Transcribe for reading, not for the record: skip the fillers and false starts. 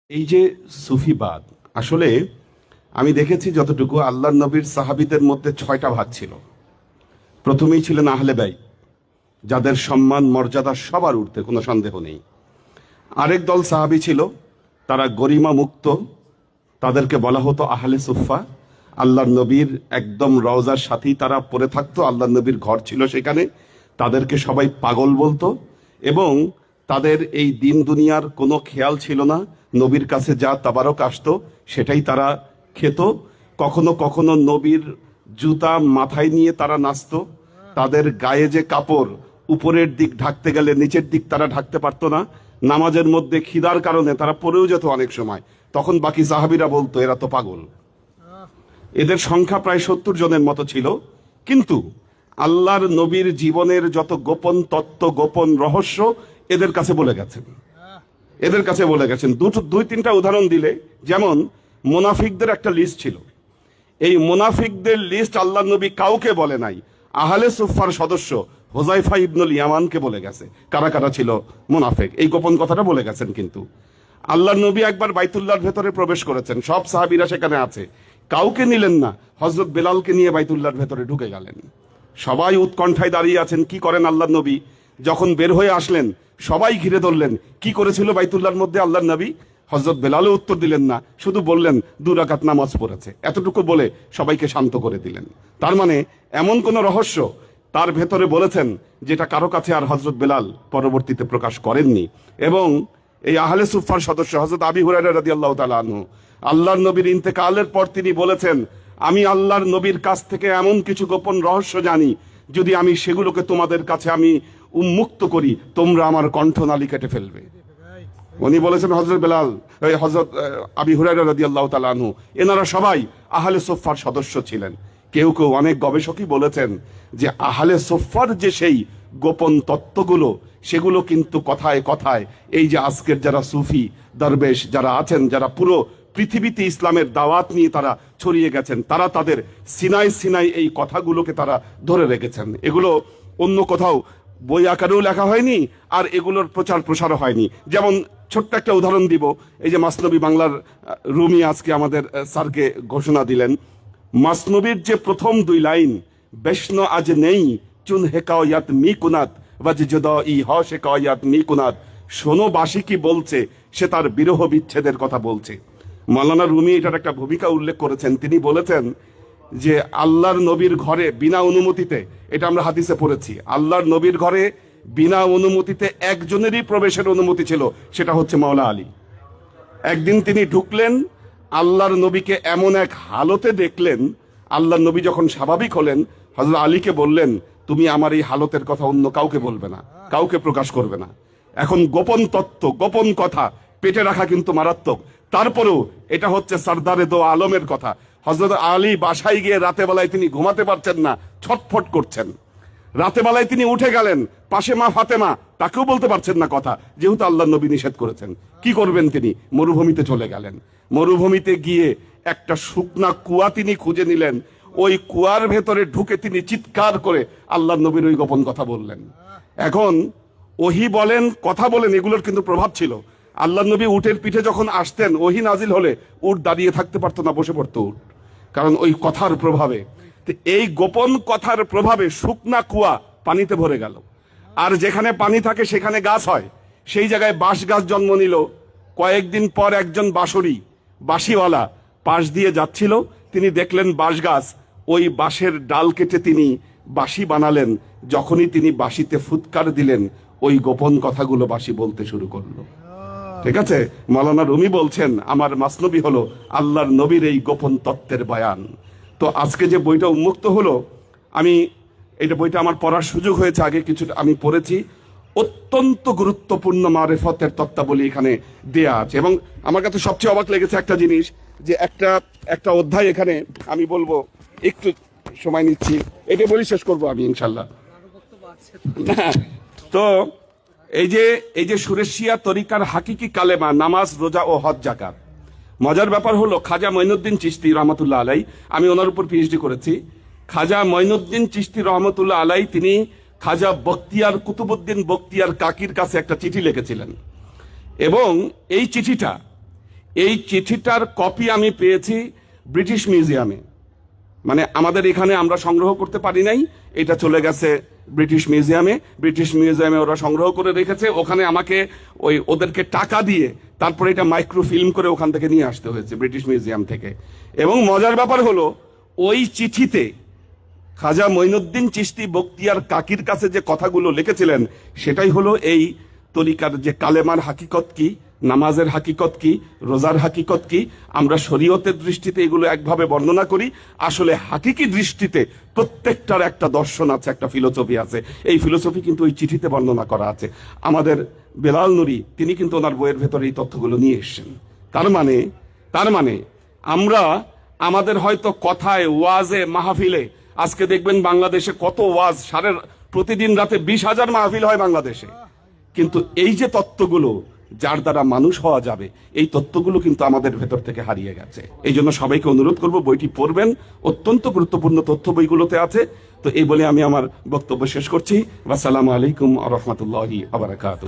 এই যে সুফিবাদ, আসলে আমি দেখেছি যতটুকু আল্লাহর নবীর সাহাবীদের মধ্যে 6টা ভাগ ছিল। প্রথমেই ছিলেন আহলে বাইত, যাদের সম্মান মর্যাদা সবার ঊর্ধ্বে, কোনো সন্দেহ নেই। আরেক দল সাহাবী ছিল, তারা গরিমা মুক্ত, তাদেরকে বলা হতো আহলে সুফা। আল্লাহর নবীর একদম রওজার সাথেই তারা পড়ে থাকতো, আল্লাহর নবীর ঘর ছিল সেখানে। তাদেরকে সবাই পাগল বলতো এবং তাদের এই দিন দুনিয়ার কোনো খেয়াল ছিল না। নবীর কাছে যা তাবারক আসতো সেটাই তারা খেত। কখনো কখনো নবীর জুতা মাথায় নিয়ে তারা নাচতো। তাদের গায়ে যে কাপড়, উপরের দিক ঢাকতে গেলে নিচের দিক তারা ঢাকতে পারতো না। নামাজের মধ্যে খিদার কারণে তারা পড়েও যেত অনেক সময়। তখন বাকি সাহাবীরা বলতো এরা তো পাগল। এদের সংখ্যা প্রায় 70 জনের মতো ছিল। কিন্তু আল্লাহর নবীর জীবনের যত গোপন তত্ত্ব, গোপন রহস্য এদের কাছে বলে গেছেন। দুই তিনটা উদাহরণ দিলে, যেমন মুনাফিকদের একটা লিস্ট ছিল। এই মুনাফিকদের লিস্ট আল্লাহর নবী কাউকে বলে নাই, আহলে সুফার সদস্য হুযায়ফা ইবনুল ইয়ামানকে বলে গেছে কারা কারা ছিল মুনাফিক। এই গোপন কথাটা বলে গেছেন। কিন্তু আল্লাহর নবী একবার বাইতুল্লাহর ভেতরে প্রবেশ করেছেন, সব সাহাবীরা সেখানে আছে, কাউকে নিলেন না, হযরত বেলালকে নিয়ে বাইতুল্লাহর ভেতরে ঢুকে গেলেন। সবাই উৎকণ্ঠায় দাঁড়িয়ে আছেন, কি করেন আল্লাহর নবী। যখন বের হয়ে আসলেন সবাই ঘিরে ধরলেন, কি করেছিল বাইতুল্লাহর মধ্যে আল্লাহর নবী। হযরত বেলালও উত্তর দিলেন না, শুধু বললেন 2 রাকাত নামাজ পড়েছে, এতটুকু বলে সবাইকে শান্ত করে দিলেন। তার মানে এমন কোন রহস্য তার ভেতরে বলেছেন যেটা কারো কাছে আর হযরত বেলাল পরবর্তীতে প্রকাশ করেননি। এবং এই আহলে সুফার সদস্য হযরত আবী হুরায়রা রাদিয়াল্লাহু তাআলা আনহু, আল্লাহর নবীর ইন্তেকালের পর তিনি বলেছেন, আমি আল্লাহর নবীর কাছ থেকে এমন কিছু গোপন রহস্য জানি, যদি আমি সেগুলোকে তোমাদের কাছে আমি উন্মুক্ত করি তোমরা আমার কণ্ঠনালী কেটে ফেলবে। উনি বলেছেন হযরত বেলাল, হযরত আবী হুরায়রা রাদিয়াল্লাহু তাআলা আনহু, এনারা সবাই আহলে সুফার সদস্য ছিলেন। কেউ কেউ, অনেক গবেষকই বলেছেন যে আহলে সুফার যে সেই গোপন তত্ত্বগুলো, সেগুলো কিন্তু কথায় কথায় এই যে আজকের যারা সুফি দরবেশ যারা আছেন, যারা পুরো পৃথিবীতে ইসলামের দাওয়াত নিয়ে তারা ছড়িয়ে গেছেন, তারা তাদের সিনাই সিনাই এই কথাগুলোকে তারা ধরে রেখেছেন। এগুলো অন্য কোথাও বই আকারেও লেখা হয়নি, আর এগুলোর প্রচার প্রসারও হয়নি। যেমন ছোট্ট একটা উদাহরণ দিব, এই যে মাসনবী বাংলার রুমি আজকে আমাদের স্যারকে ঘোষণা দিলেন, মাসনবীর যে প্রথম 2 লাইন, বেশনো আজ নেই চুন হেকায়াত মি কুনাত ওয়াজ জুদাই হ শেকায়াত মি কুনাত, শোনো বাসি কি বলছে, সে তার বিরহ বিচ্ছেদের কথা বলছে। মাওলানা রুমি এটার একটা ভূমিকা উল্লেখ করেছেন। তিনি বলেছেন যে আল্লাহর নবীর ঘরে বিনা অনুমতিতে, এটা আমরা হাদিসে পড়েছি, আল্লাহর নবীর ঘরে বিনা অনুমতিতে একজনেরই প্রবেশের অনুমতি ছিল, সেটা হচ্ছে মাওলা আলী। একদিন তিনি ঢুকলেন, আল্লাহর নবীকে এমন এক হালতে দেখলেন, আল্লাহর নবী যখন স্বাভাবিক হলেন হযরত আলীকে বললেন, তুমি আমার এই হালতের কথা অন্য কাউকে বলবে না, কাউকে প্রকাশ করবে না। এখন গোপন তত্ত্ব, গোপন কথা পেটে রাখা কিন্তু মারাত্মক। তারপরেও এটা হচ্ছে সরদারে দো আলমের কথা। হযরত আলী বাসায় গিয়ে রাতে বেলায় তিনি ঘুমাতে পারছেন না, ছটফট করছেন। রাতে বেলায় তিনি উঠে গেলেন, পাশে মা ফাতেমা, তাকেও বলতে পারছেন না কথা, যেহেতু আল্লাহর নবী নিষেধ করেছেন। কি করবেন, তিনি মরুভূমিতে চলে গেলেন। মরুভূমিতে গিয়ে একটা শুকনা কুয়া তিনি খুঁজে নিলেন, ওই কুয়ার ভেতরে ঢুকে তিনি চিৎকার করে আল্লাহর নবীর ওই গোপন কথা বললেন। এখন ওহী বলেন, কথা বলেন, এগুলোর কিন্তু প্রভাব ছিল। আল্লাহর নবী উটের পিঠে যখন আসতেন, ওহী নাজিল হলে উট দাঁড়িয়ে থাকতে পারতো না, বসে পড়তো উট, কারণ ওই কথার প্রভাবে। এই গোপন কথার প্রভাবে শুকনা কুয়া পানিতে ভরে গেল। আর যেখানে পানি থাকে সেখানে গাছ হয়, সেই জায়গায় বাঁশ গাছ জন্ম নিল। কয়েকদিন পর একজন বাঁশিওয়ালা পাশ দিয়ে যাচ্ছিল, তিনি দেখলেন বাঁশ গাছ, ওই বাঁশের ডাল কেটে তিনি বাঁশি বানালেন। যখনই তিনি বাঁশিতে ফুৎকার দিলেন, ওই গোপন কথাগুলো বাঁশি বলতে শুরু করলো। ঠিক আছে, মাওলানা রুমি বলছেন আমার মাসনবী হলো আল্লাহর নবীর এই গোপন তত্ত্বের বয়ান। তো আজকে যে বইটা উন্মুক্ত হলো, আমি এটা বইটা আমার পড়ার সুযোগ হয়েছে, আগে কিছুটা আমি পড়েছি। অত্যন্ত গুরুত্বপূর্ণ মারেফতের তত্ত্বাবলী এখানে দেয়া আছে। এবং আমার কাছে সবচেয়ে অবাক লেগেছে একটা জিনিস, যে একটা অধ্যায় এখানে আমি বলবো, একটু সময় নিচ্ছি, এটা বলি শেষ করবো আমি ইনশাল্লাহ। তো এই যে সুরেশিয়া তরিকার হাকিকি কালেমা, নামাজ, রোজা ও হজ জাকাত। মজার ব্যাপার হলো খাজা মঈনুদ্দিন চিশতি রহমতুল্লাহ আলাই, আমি ওনার উপর পিএইচডি করেছি। খাজা মঈনুদ্দিন চিশতি রহমতুল্লাহ আলাই তিনি খাজা বখতিয়ার কুতুবউদ্দিন বখতিয়ার কাকির কাছে একটা চিঠি লিখেছিলেন। এবং এই চিঠিটা এই চিঠিটার কপি আমি পেয়েছি ব্রিটিশ মিউজিয়ামে, মানে আমাদের এখানে আমরা সংগ্রহ করতে পারি নাই, এটা চলে গেছে ব্রিটিশ মিউজিয়ামে। ব্রিটিশ মিউজিয়ামে ওরা সংগ্রহ করে রেখেছে, ওখানে আমাকে ওদেরকে টাকা দিয়ে তারপরে এটা মাইক্রোফিল্ম করে ওখান থেকে নিয়ে আসতে হয়েছে ব্রিটিশ মিউজিয়াম থেকে। এবং মজার ব্যাপার হলো ওই চিঠিতে খাজা মঈনুদ্দিন চিশতি বখতিয়ার কাকির কাছে যে কথাগুলো লিখেছিলেন সেটাই হলো এই তরিকার যে কালেমার হাকিকত কি, নামাজের হাকিকত কি, রোজার হাকিকত কি। আমরা শরীয়তের দৃষ্টিতে এগুলো একভাবে বর্ণনা করি, আসলে হাকিকি দৃষ্টিতে প্রত্যেকটার একটা দর্শন আছে, একটা ফিলোসফি আছে। এই ফিলোসফি কিন্তু ওই চিঠিতে বর্ণনা করা আছে। আমাদের বেলাল নুরি তিনি কিন্তু ওনার বইয়ের ভেতরে এই তথ্যগুলো নিয়ে এসেছেন। তার মানে আমরা আমাদের হয়তো কথায়, ওয়াজে, মাহফিলে, আজকে দেখবেন বাংলাদেশে কত ওয়াজ, প্রতিদিন রাতে 20,000 মাহফিল হয় বাংলাদেশে, কিন্তু এই যে তত্ত্বগুলো যার দ্বারা মানুষ হওয়া যাবে, এই তত্ত্বগুলো কিন্তু আমাদের ভেতর থেকে হারিয়ে গেছে। এই জন্য সবাইকে অনুরোধ করব বইটি পড়বেন, অত্যন্ত গুরুত্বপূর্ণ তথ্য বইগুলোতে আছে। তো এই বলে আমি আমার বক্তব্য শেষ করছি। আসসালামু আলাইকুম ওয়া রাহমাতুল্লাহি ওয়া বারাকাতুহু।